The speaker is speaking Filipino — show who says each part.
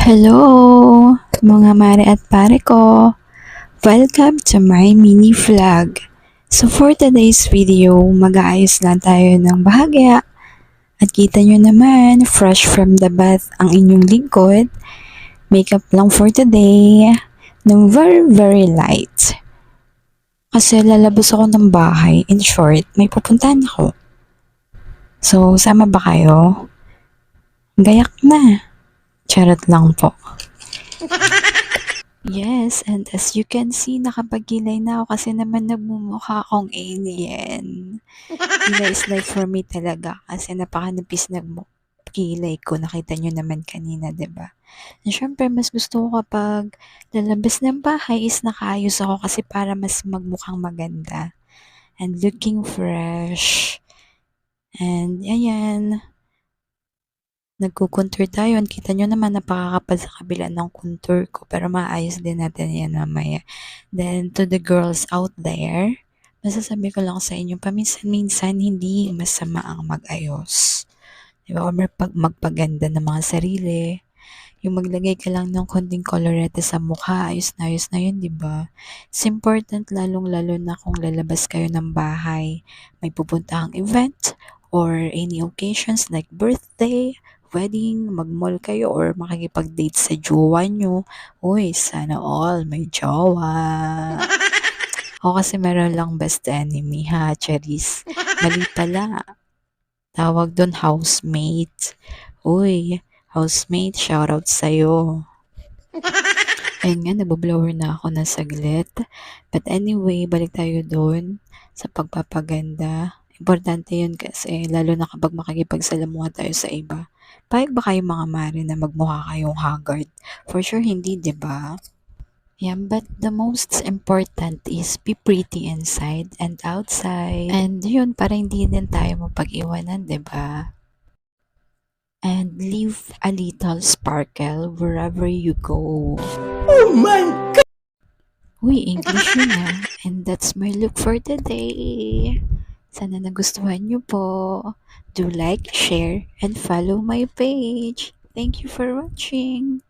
Speaker 1: Hello, mga mare at pare ko. Welcome to my mini vlog. So for today's video, mag-aayos lang tayo ng bahagya. At kita nyo naman, fresh from the bath ang inyong lingkod. Makeup lang for today, ng very light. Kasi lalabas ako ng bahay. In short, may pupuntahan ako. So, sama ba kayo? Gayak na. Charot lang po. Yes, and as you can see, nakapagkilay na ako kasi naman nagmumukha akong alien. Kilay is like for me talaga kasi napakanipis kilay ko. Nakita nyo naman kanina, ba diba? And syempre, mas gusto ko kapag lalabas ng bahay is nakaayos ako kasi para mas magmukhang maganda. And looking fresh. And ayan, nagko-contour tayo. And kita nyo naman napakakapal sa kabila ng contour ko. Pero maayos din natin yan mamaya. Then, to the girls out there, masasabi ko lang sa inyo, paminsan-minsan hindi masama ang mag-ayos. Diba? Or magpaganda ng mga sarili. Yung maglagay ka lang ng konting colorete sa mukha, ayos na yun, diba? It's important, lalong-lalo na kung lalabas kayo ng bahay, may pupuntahang event, or any occasions like birthday, wedding, mag-mall kayo, or makikipag-date sa jowa nyo. Uy, sana all may jowa. O kasi meron lang best enemy ha, Charis. Mali pala. Tawag doon housemate. Uy, housemate, shoutout sa'yo. Ayun nga, nabublower na ako na saglit. But anyway, balik tayo doon sa pagpapaganda. Importante yun kasi, lalo na kapag makikipagsalamuha tayo sa iba. Payag ba kayo mga mare na magmukha kayong haggard? For sure hindi, di ba? Yeah, but the most important is be pretty inside and outside. And yun, para hindi din tayo mapag-iwanan, di ba? And leave a little sparkle wherever you go.
Speaker 2: Oh my God!
Speaker 1: Uy, English yun ah. And that's my look for today. Sana nagustuhan nyo po. Do like, share, and follow my page. Thank you for watching.